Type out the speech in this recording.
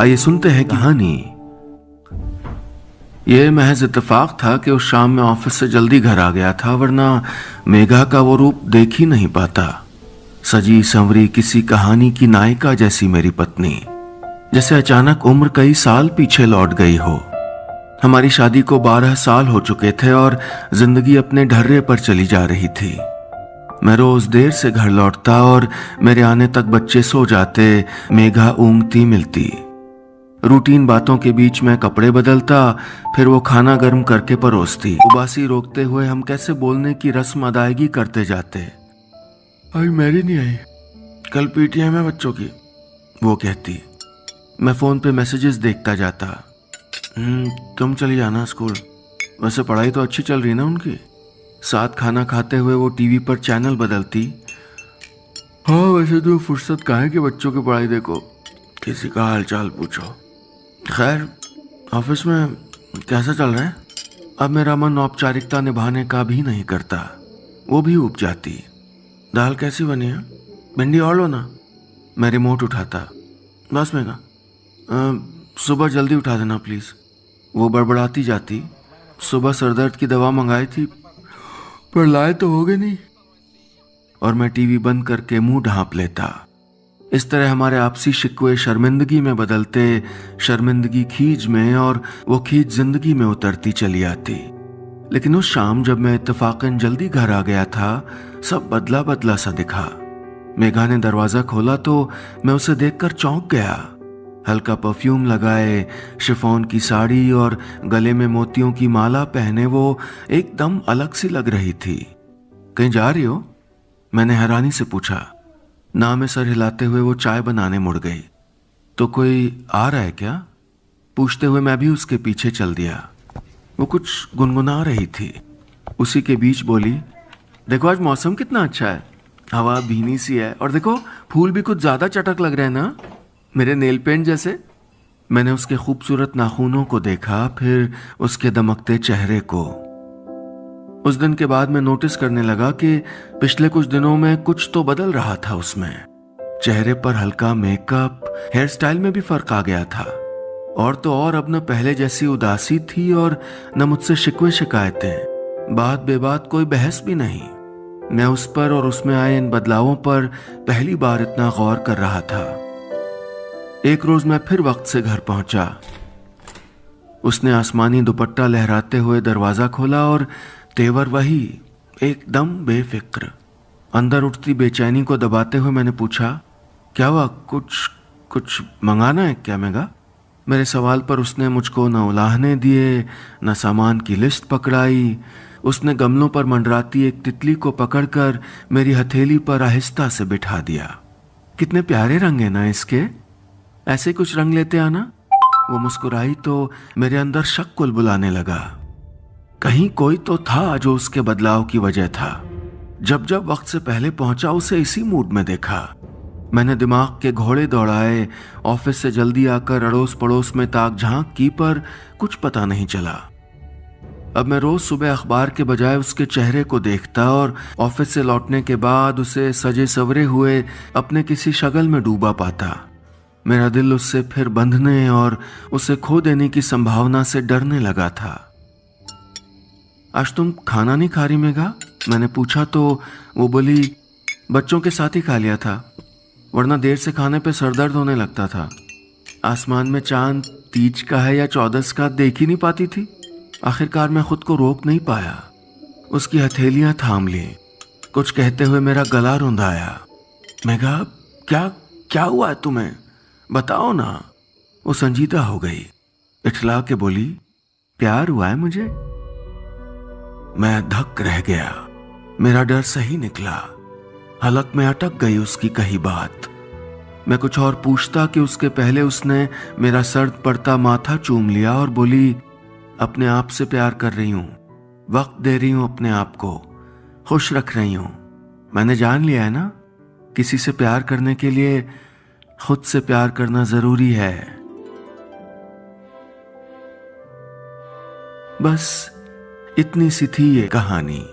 आइए सुनते हैं कहानी। ये महज इत्तेफाक था कि उस शाम में ऑफिस से जल्दी घर आ गया था, वरना मेघा का वो रूप देख ही नहीं पाता। सजी संवरी किसी कहानी की नायिका जैसी मेरी पत्नी, जैसे अचानक उम्र कई साल पीछे लौट गई हो। हमारी शादी को 12 साल हो चुके थे और जिंदगी अपने ढर्रे पर चली जा रही थी। मैं रोज देर से घर लौटता और मेरे आने तक बच्चे सो जाते, मेघा ऊँघती मिलती। रूटीन बातों के बीच में कपड़े बदलता, फिर वो खाना गर्म करके परोसती। उबासी रोकते हुए हम कैसे बोलने की रस्म अदायगी करते जाते। आज मेरी नहीं आई, कल पीटीएम है बच्चों की, वो कहती। मैं फोन पे मैसेजेस देखता जाता। तुम चली जाना स्कूल, वैसे पढ़ाई तो अच्छी चल रही ना उनकी। साथ खाना खाते हुए वो टीवी पर चैनल बदलती। हाँ वैसे तो फुर्सत कहाँ है कि बच्चों की पढ़ाई देखो, किसी का हालचाल पूछो। खैर ऑफिस में कैसा चल रहा है? अब मेरा मन औपचारिकता निभाने का भी नहीं करता, वो भी ऊब जाती। दाल कैसी बनी है? भिंडी और लो ना। मैं रिमोट उठाता। बस मेघा, सुबह जल्दी उठा देना प्लीज़। वो बड़बड़ाती जाती। सुबह सरदर्द की दवा मंगाई थी, पर लाए तो हो गए नहीं। और मैं टीवी बंद करके मुंह ढांप लेता। इस तरह हमारे आपसी शिकवे शर्मिंदगी में बदलते, शर्मिंदगी खींच में, और वो खींच जिंदगी में उतरती चली आती। लेकिन उस शाम जब मैं इत्तेफाकन जल्दी घर आ गया था, सब बदला बदला सा दिखा। मेघा ने दरवाजा खोला तो मैं उसे देखकर चौंक गया। हल्का परफ्यूम लगाए, शिफॉन की साड़ी और गले में मोतियों की माला पहने वो एकदम अलग सी लग रही थी। कहीं जा रही हो? मैंने हैरानी से पूछा। ना में सर हिलाते हुए वो चाय बनाने मुड़ गई। तो कोई आ रहा है क्या? पूछते हुए मैं भी उसके पीछे चल दिया। वो कुछ गुनगुना रही थी। उसी के बीच बोली, देखो आज मौसम कितना अच्छा है, हवा भीनी सी है, और देखो फूल भी कुछ ज्यादा चटक लग रहे हैं ना, मेरे नेल पेंट जैसे। मैंने उसके खूबसूरत नाखूनों को देखा, फिर उसके दमकते चेहरे को। उस दिन के बाद मैं नोटिस करने लगा कि पिछले कुछ दिनों में कुछ तो बदल रहा था उसमें। चेहरे पर हल्का मेकअप, हेयर स्टाइल में भी फर्क आ गया था। और तो और अब न पहले जैसी उदासी थी और न मुझसे शिकवे शिकायतें। बात बेबात कोई बहस भी नहीं। मैं उस पर और उसमें आए इन बदलावों पर पहली बार इतना गौर कर रहा था। एक रोज मैं फिर वक्त से घर पहुंचा। उसने आसमानी दुपट्टा लहराते हुए दरवाजा खोला और तेवर वही, एकदम बेफिक्र। अंदर उठती बेचैनी को दबाते हुए मैंने पूछा, क्या हुआ? कुछ मंगाना है क्या मेघा? मेरे सवाल पर उसने मुझको न उलाहने दिए, न सामान की लिस्ट पकड़ाई। उसने गमलों पर मंडराती एक तितली को पकड़कर मेरी हथेली पर आहिस्ता से बिठा दिया। कितने प्यारे रंग है ना इसके, ऐसे कुछ रंग लेते आना। वो मुस्कुराई तो मेरे अंदर शक कुलबुलाने लगा। कहीं कोई तो था जो उसके बदलाव की वजह था। जब जब वक्त से पहले पहुंचा उसे इसी मूड में देखा। मैंने दिमाग के घोड़े दौड़ाए, ऑफिस से जल्दी आकर अड़ोस पड़ोस में ताक झांक की, पर कुछ पता नहीं चला। अब मैं रोज सुबह अखबार के बजाय उसके चेहरे को देखता और ऑफिस से लौटने के बाद उसे सजे सवरे हुए अपने किसी शगल में डूबा पाता। मेरा दिल उससे फिर बंधने और उसे खो देने की संभावना से डरने लगा था। आज तुम खाना नहीं खा रही मेघा? मैंने पूछा तो वो बोली, बच्चों के साथ ही खा लिया था, वरना देर से खाने पे सरदर्द होने लगता था। आसमान में चांद तीज का है या 14 का देख ही नहीं पाती थी। आखिरकार मैं खुद को रोक नहीं पाया। उसकी हथेलियां थाम ली। कुछ कहते हुए मेरा गला रुंधाया। मेघा, क्या हुआ है तुम्हें? बताओ ना। वो संजीदा हो गई। इठला के बोली, प्यार हुआ है मुझे। मैं धक रह गया। मेरा डर सही निकला। हलक में अटक गई उसकी कही बात। मैं कुछ और पूछता कि उसके पहले उसने मेरा सर्द पड़ता माथा चूम लिया और बोली, अपने आप से प्यार कर रही हूं, वक्त दे रही हूं, अपने आप को खुश रख रही हूं। मैंने जान लिया है ना, किसी से प्यार करने के लिए खुद से प्यार करना जरूरी है। बस इतनी सी थी ये कहानी।